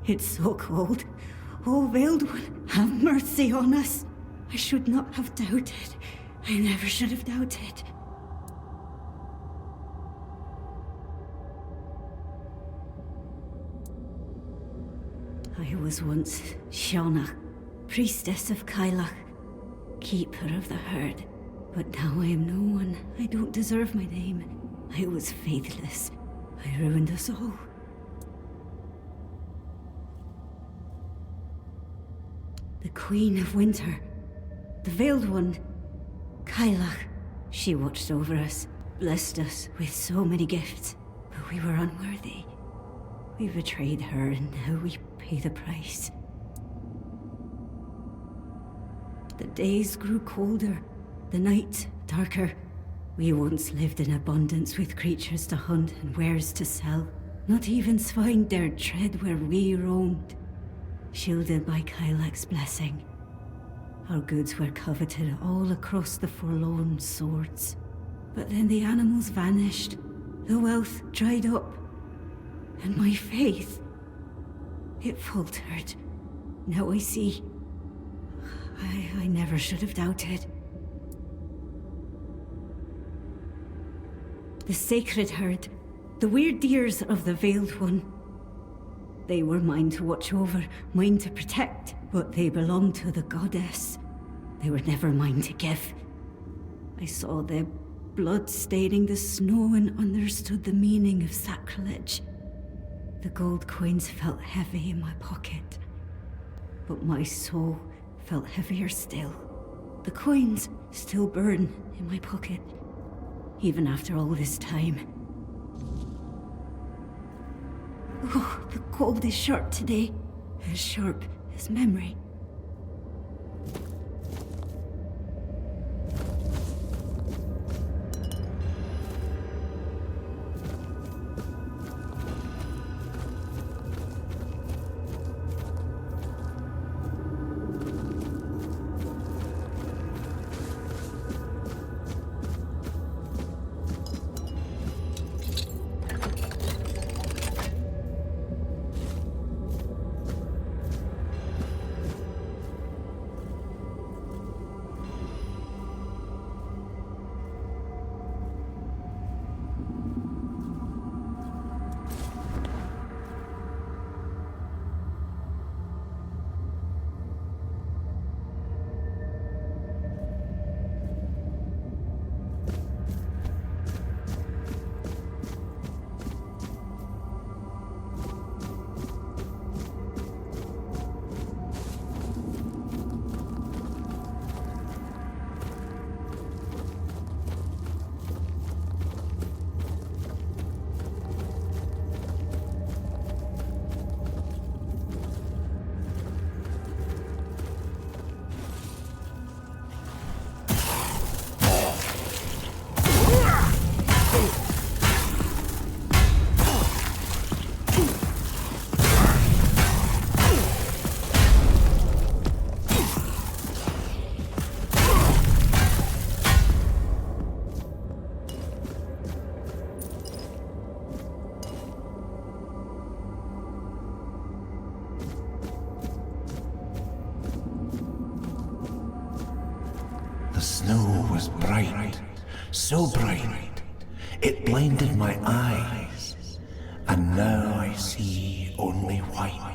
It's so cold. Oh, Veiled One, have mercy on us. I should not have doubted. I never should have doubted. I was once Shauna, priestess of Kailach, keeper of the herd. But now I am no one. I don't deserve my name. I was faithless. I ruined us all. The Queen of Winter, the Veiled One, Kailach, she watched over us, blessed us with so many gifts, but we were unworthy. We betrayed her and now we pay the price. The days grew colder, the night darker. We once lived in abundance with creatures to hunt and wares to sell. Not even swine dared tread where we roamed. Shielded by Kailach's blessing, our goods were coveted all across the forlorn swords. But then the animals vanished, the wealth dried up, and my faith, it faltered. Now I see. I never should have doubted. The sacred herd, the weird deers of the Veiled One. They were mine to watch over, mine to protect, but they belonged to the goddess. They were never mine to give. I saw their blood staining the snow and understood the meaning of sacrilege. The gold coins felt heavy in my pocket, but my soul felt heavier still. The coins still burn in my pocket, even after all this time. Oh, the cold is sharp today, as sharp as memory. The snow was bright, so bright, it blinded my eyes, and now I see only white.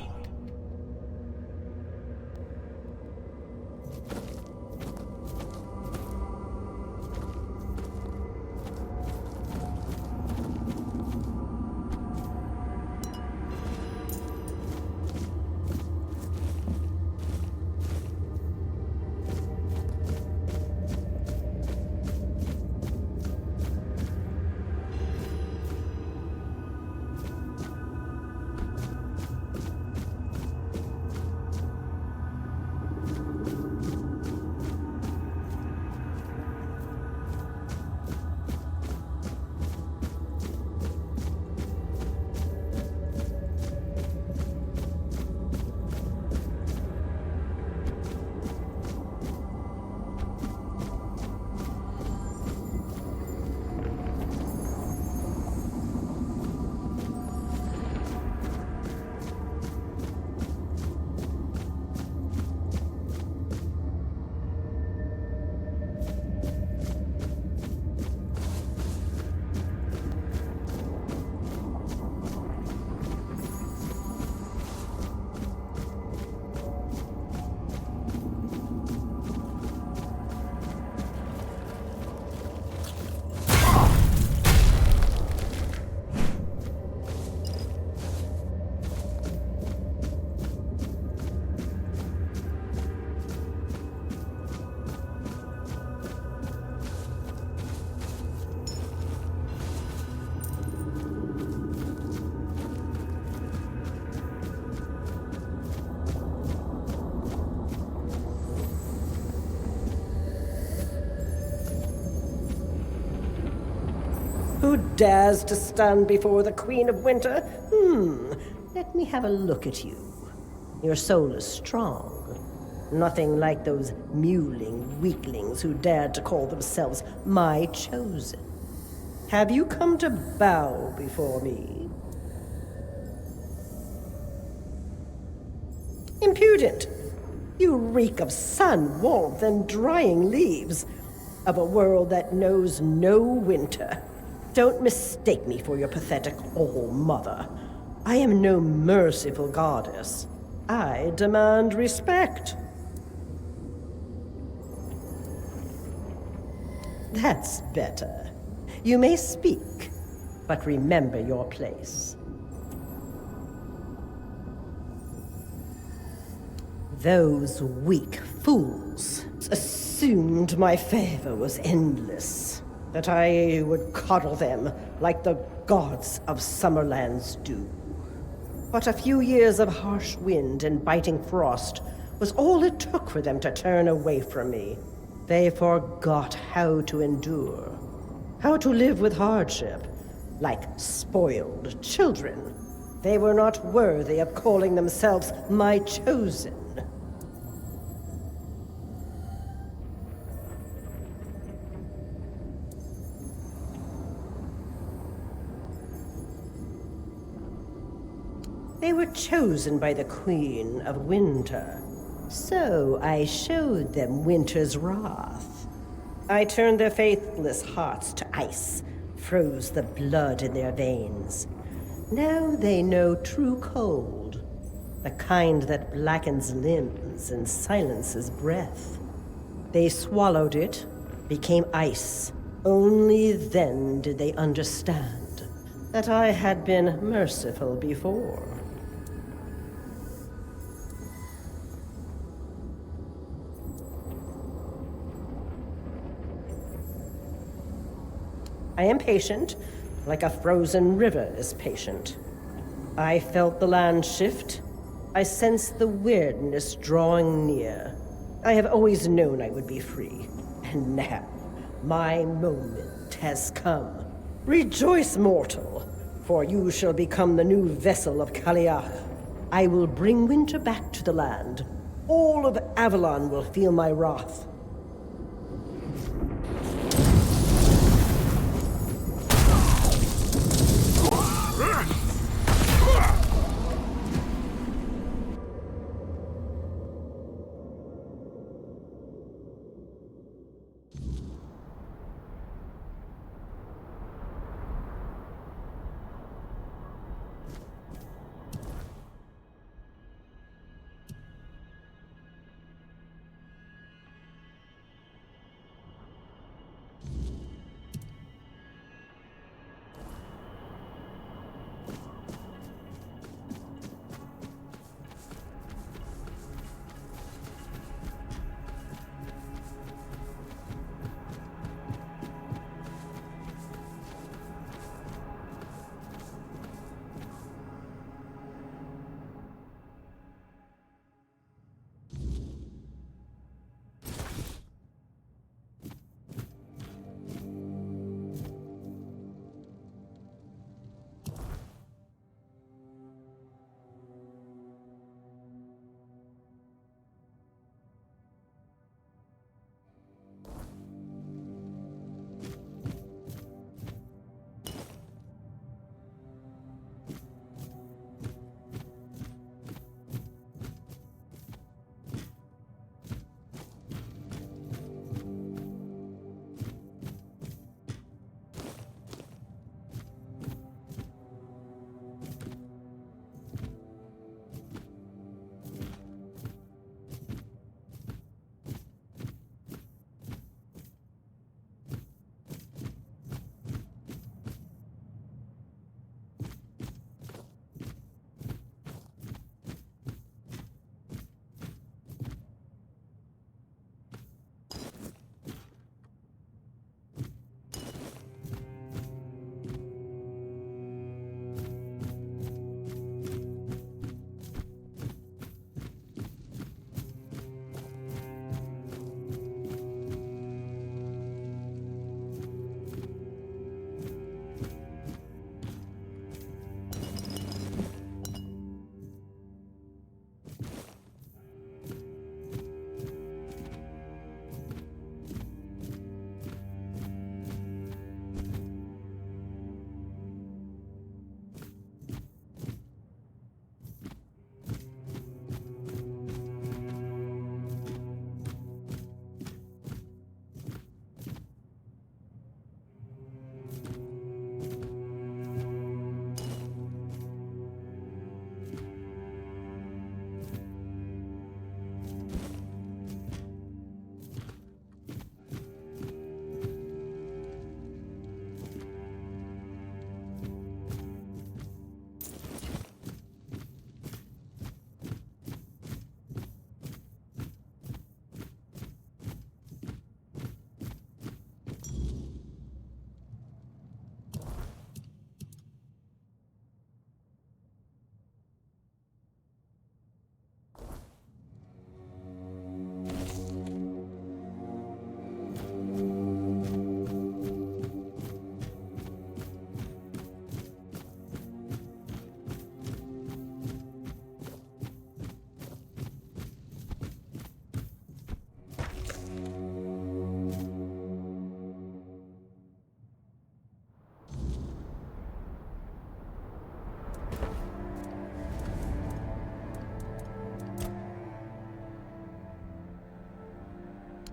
dares to stand before the Queen of Winter? Let me have a look at you. Your soul is strong. Nothing like those mewling weaklings who dared to call themselves my chosen. Have you come to bow before me? Impudent! You reek of sun, warmth, and drying leaves. Of a world that knows no winter. Don't mistake me for your pathetic all-mother. I am no merciful goddess. I demand respect. That's better. You may speak, but remember your place. Those weak fools assumed my favor was endless, that I would coddle them like the gods of Summerlands do. But a few years of harsh wind and biting frost was all it took for them to turn away from me. They forgot how to endure, how to live with hardship, like spoiled children. They were not worthy of calling themselves my chosen. They were chosen by the Queen of Winter. So I showed them Winter's wrath. I turned their faithless hearts to ice, froze the blood in their veins. Now they know true cold, the kind that blackens limbs and silences breath. They swallowed it, became ice. Only then did they understand that I had been merciful before. I am patient, like a frozen river is patient. I felt the land shift. I sensed the weirdness drawing near. I have always known I would be free. And now, my moment has come. Rejoice, mortal, for you shall become the new vessel of Kaliach. I will bring winter back to the land. All of Avalon will feel my wrath.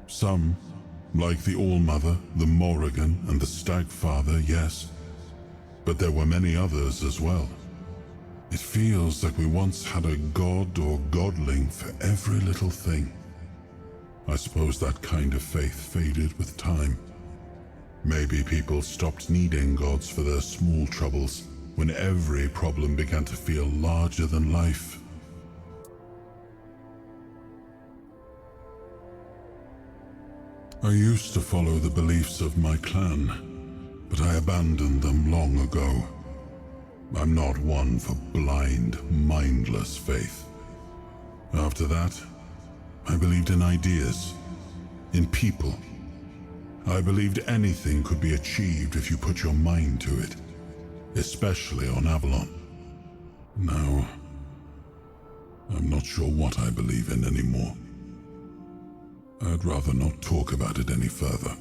Some, like the All-Mother, the Morrigan, and the Stagfather, yes. But there were many others as well. It feels like we once had a god or godling for every little thing. I suppose that kind of faith faded with time. Maybe people stopped needing gods for their small troubles when every problem began to feel larger than life. I used to follow the beliefs of my clan, but I abandoned them long ago. I'm not one for blind, mindless faith. After that, I believed in ideas, in people. I believed anything could be achieved if you put your mind to it, especially on Avalon. Now, I'm not sure what I believe in anymore. I'd rather not talk about it any further.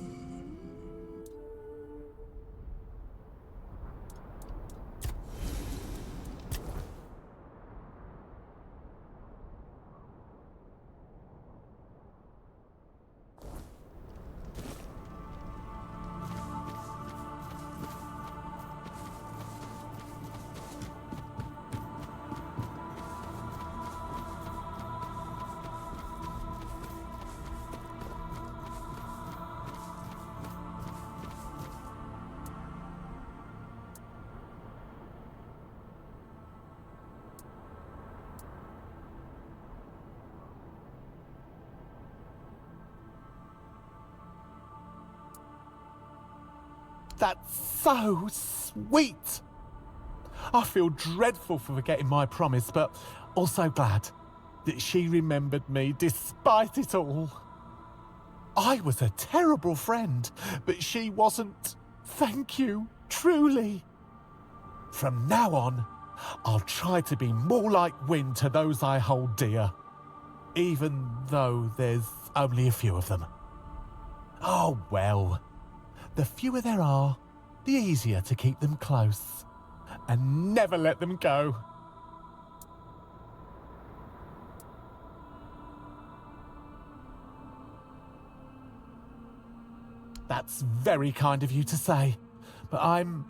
That's so sweet! I feel dreadful for forgetting my promise, but also glad that she remembered me despite it all. I was a terrible friend, but she wasn't. Thank you, truly. From now on, I'll try to be more like wind to those I hold dear, even though there's only a few of them. Oh well. The fewer there are, the easier to keep them close and never let them go. That's very kind of you to say, but I'm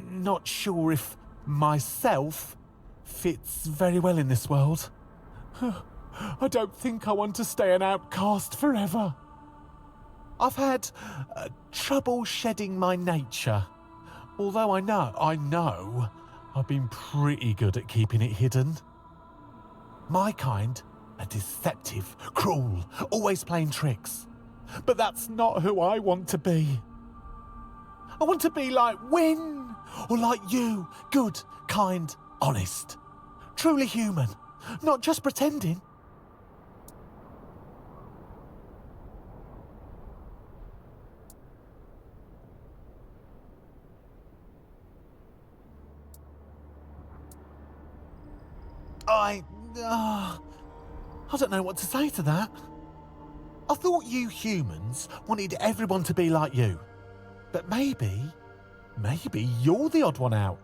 not sure if myself fits very well in this world. I don't think I want to stay an outcast forever. I've had trouble shedding my nature, although I know I've been pretty good at keeping it hidden. My kind are deceptive, cruel, always playing tricks. But that's not who I want to be. I want to be like Wynne, or like you, good, kind, honest, truly human, not just pretending. I don't know what to say to that. I thought you humans wanted everyone to be like you. But maybe you're the odd one out.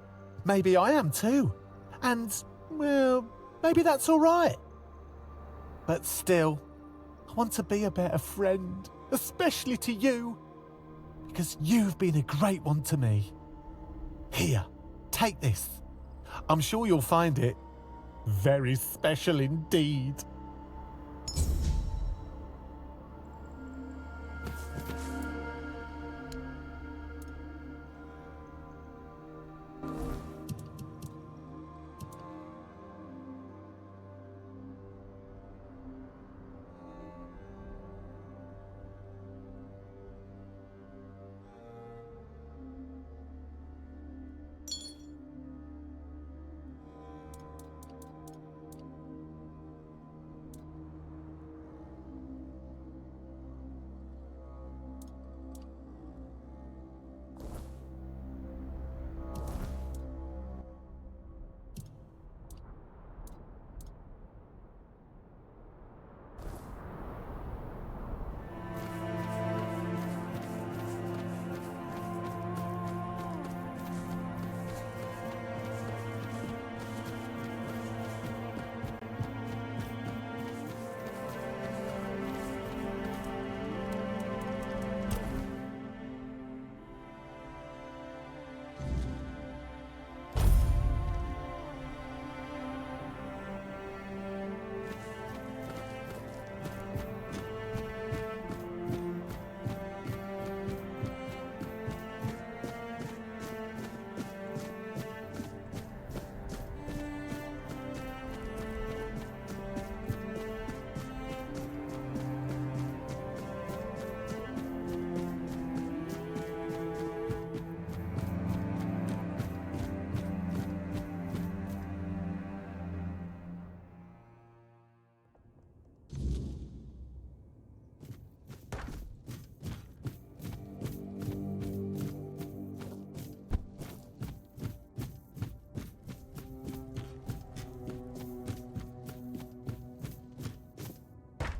Maybe I am too. And, well, maybe that's all right. But still, I want to be a better friend, especially to you, because you've been a great one to me. Here, take this. I'm sure you'll find it very special indeed.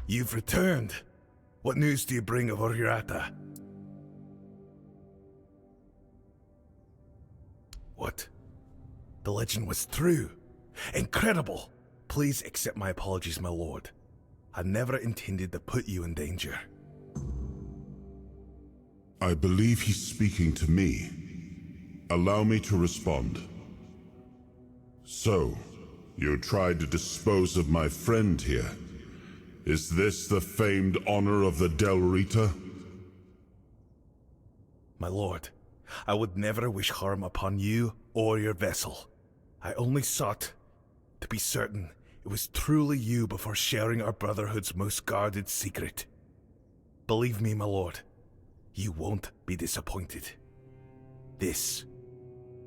You've returned. What news do you bring of Oriata? What? The legend was true. Incredible! Please accept my apologies, my lord. I never intended to put you in danger. I believe he's speaking to me. Allow me to respond. So, you tried to dispose of my friend here. Is this the famed honor of the Del Rita? My lord, I would never wish harm upon you or your vessel. I only sought to be certain it was truly you before sharing our Brotherhood's most guarded secret. Believe me, my lord, you won't be disappointed. This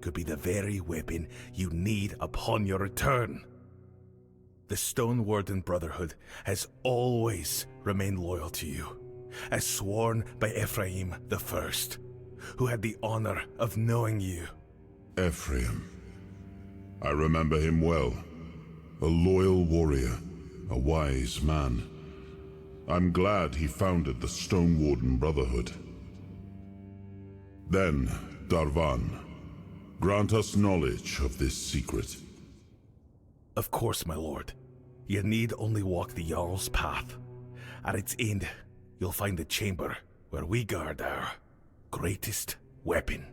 could be the very weapon you need upon your return. The Stone Warden Brotherhood has always remained loyal to you, as sworn by Ephraim the First, who had the honor of knowing you. Ephraim. I remember him well. A loyal warrior, a wise man. I'm glad he founded the Stone Warden Brotherhood. Then, Darvan, grant us knowledge of this secret. Of course, my lord. You need only walk the Jarl's path. At its end, you'll find the chamber where we guard our greatest weapon.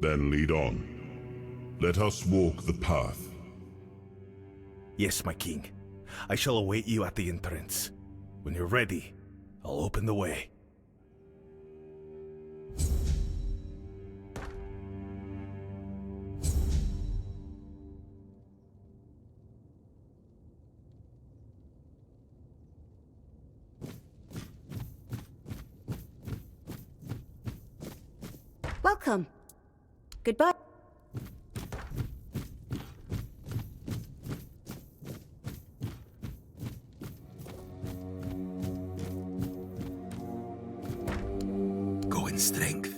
Then lead on. Let us walk the path. Yes, my king. I shall await you at the entrance. When you're ready, I'll open the way. Welcome. Goodbye. Go in strength.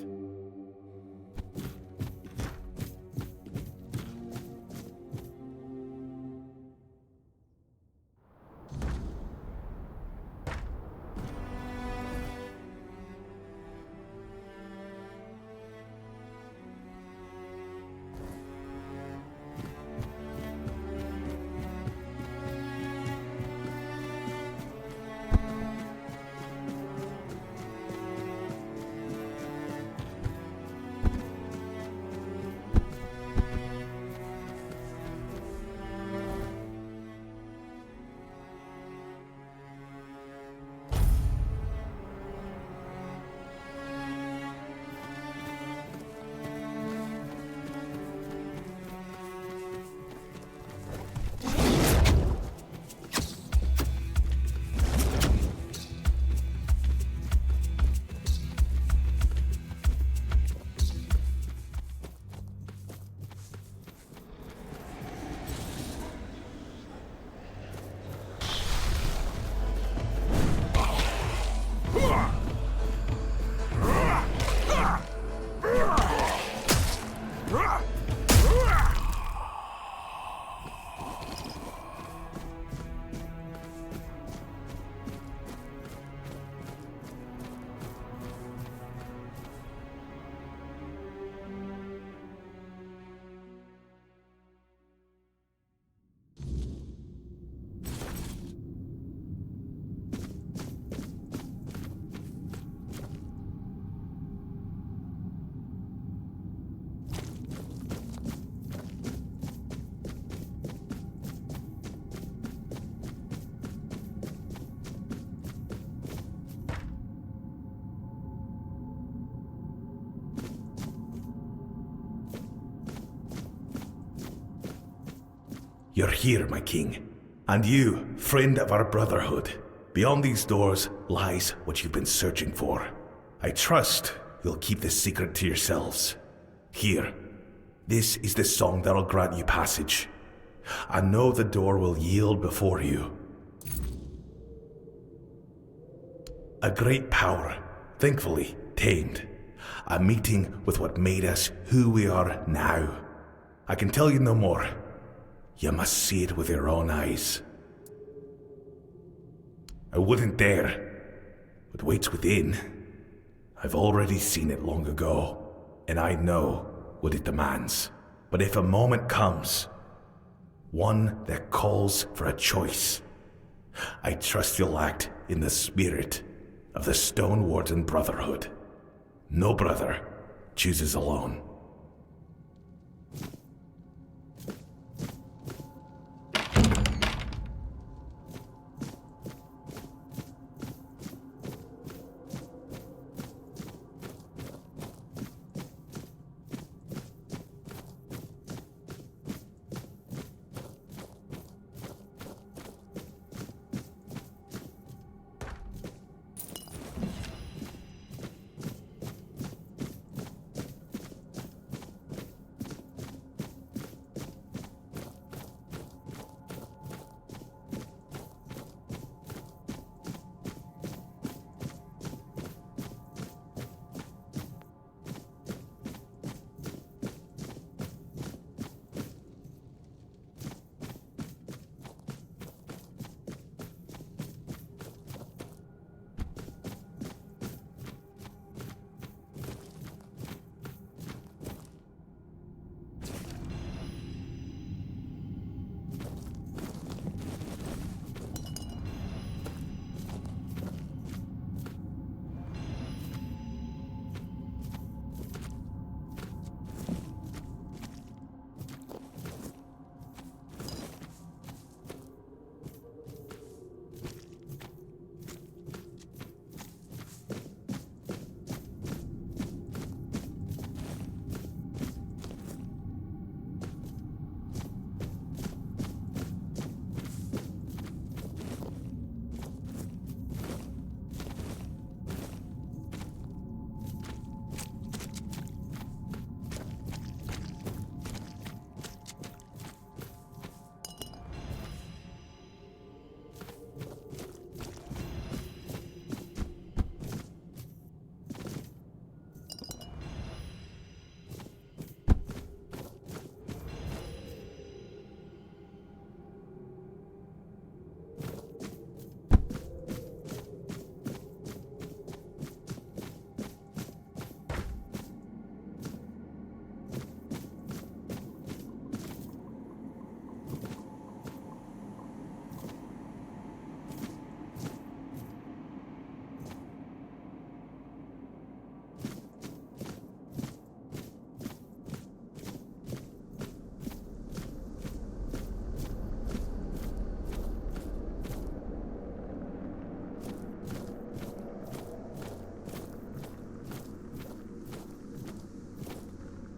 You're here, my king. And you, friend of our Brotherhood. Beyond these doors lies what you've been searching for. I trust you'll keep this secret to yourselves. Here, this is the song that'll grant you passage. I know the door will yield before you. A great power, thankfully tamed. A meeting with what made us who we are now. I can tell you no more. You must see it with your own eyes. I wouldn't dare. What waits within, I've already seen it long ago, and I know what it demands. But if a moment comes, one that calls for a choice, I trust you'll act in the spirit of the Stone Warden Brotherhood. No brother chooses alone.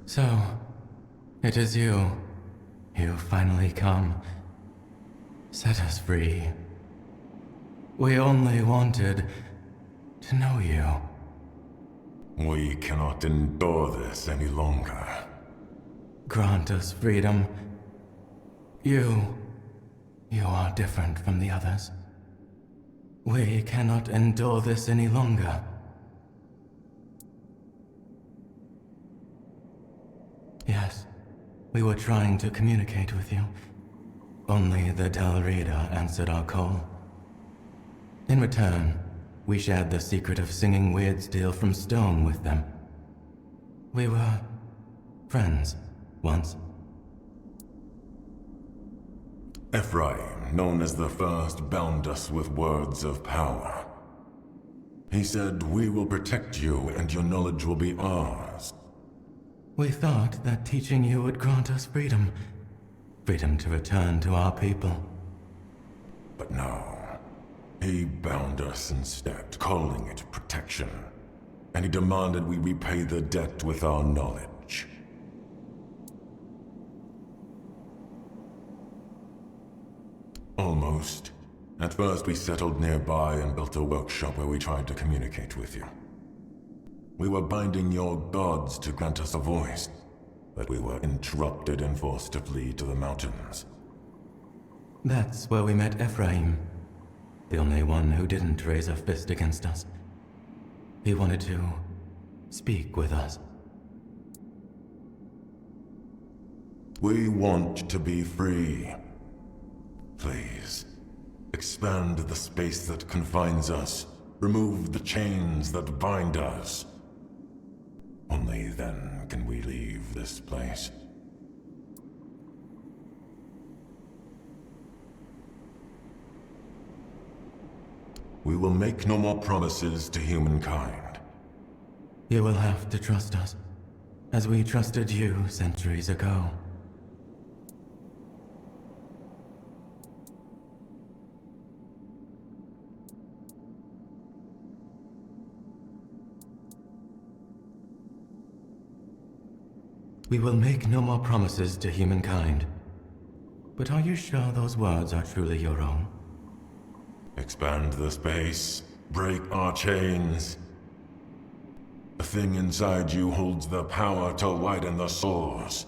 So, it is you. You finally come. Set us free. We only wanted to know you. We cannot endure this any longer. Grant us freedom. You are different from the others. We cannot endure this any longer. Yes, we were trying to communicate with you. Only the Del Rita answered our call. In return, we shared the secret of singing weird steel from stone with them. We were friends once. Ephraim, known as the First, bound us with words of power. He said, "We will protect you and your knowledge will be ours." We thought that teaching you would grant us freedom. Freedom to return to our people. But no. He bound us instead, calling it protection. And he demanded we repay the debt with our knowledge. Almost. At first we settled nearby and built a workshop where we tried to communicate with you. We were binding your gods to grant us a voice, but we were interrupted and forced to flee to the mountains. That's where we met Ephraim, the only one who didn't raise a fist against us. He wanted to speak with us. We want to be free. Please, Expand the space that confines us. Remove the chains that bind us. Only then can we leave this place. We will make no more promises to humankind. You will have to trust us, as we trusted you centuries ago. We will make no more promises to humankind. But are you sure those words are truly your own? Expand the space, break our chains. The thing inside you holds the power to widen the source.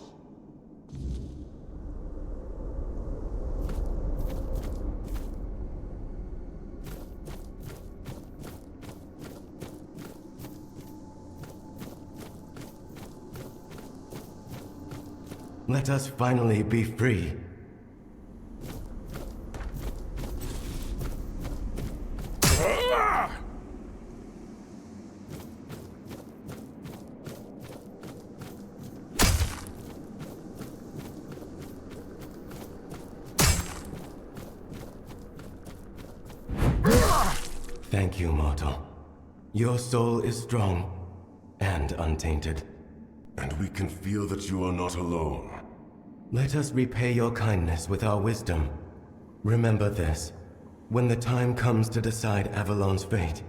Let us finally be free. Thank you, mortal. Your soul is strong and untainted. And we can feel that you are not alone. Let us repay your kindness with our wisdom. Remember this. When the time comes to decide Avalon's fate,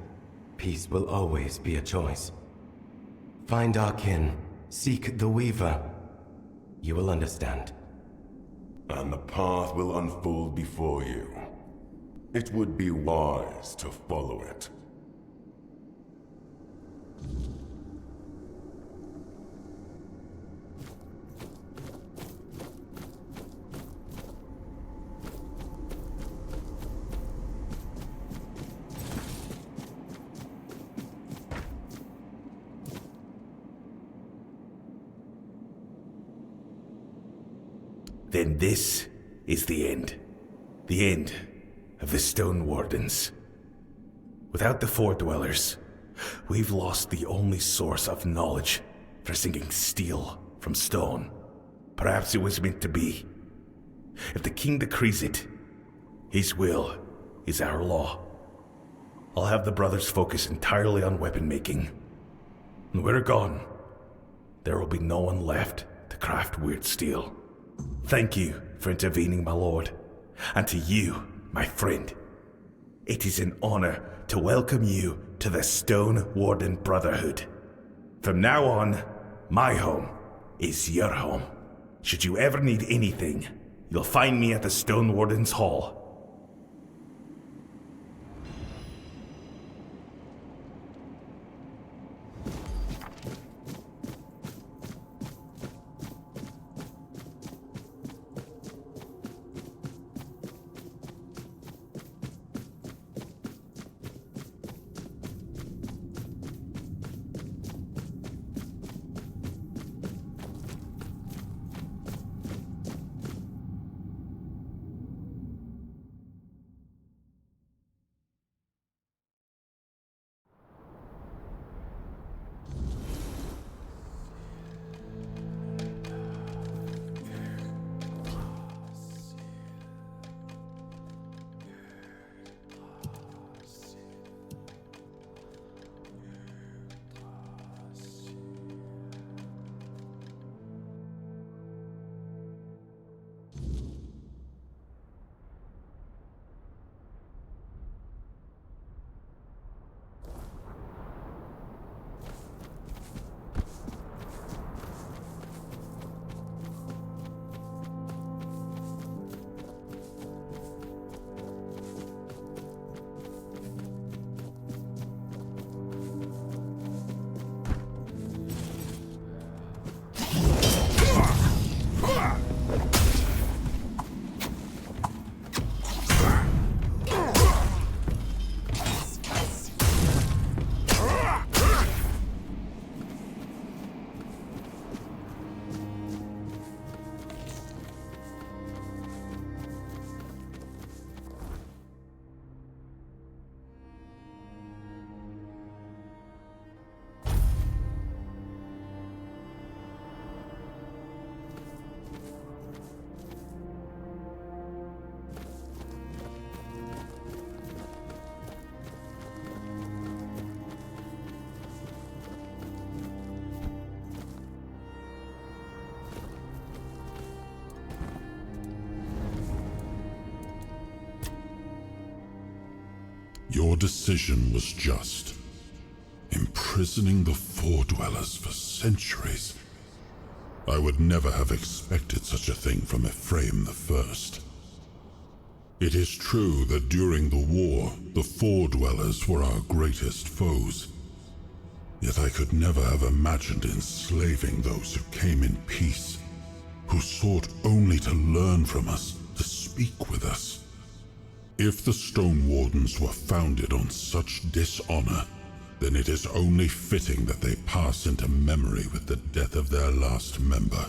peace will always be a choice. Find our kin. Seek the Weaver. You will understand. And the path will unfold before you. It would be wise to follow it. Then this is the end. The end of the Stone Wardens. Without the Four Dwellers, we've lost the only source of knowledge for singing steel from stone. Perhaps it was meant to be. If the king decrees it, his will is our law. I'll have the brothers focus entirely on weapon making. When we're gone, there will be no one left to craft weird steel. Thank you for intervening, my lord. And to you, my friend. It is an honor to welcome you to the Stone Warden Brotherhood. From now on, my home is your home. Should you ever need anything, you'll find me at the Stone Warden's Hall. Your decision was just. Imprisoning the Four-Dwellers for centuries. I would never have expected such a thing from Ephraim the First. It is true that during the war, the Four-Dwellers were our greatest foes. Yet I could never have imagined enslaving those who came in peace, who sought only to learn from us, to speak with us. If the Stone Wardens were founded on such dishonor, then it is only fitting that they pass into memory with the death of their last member.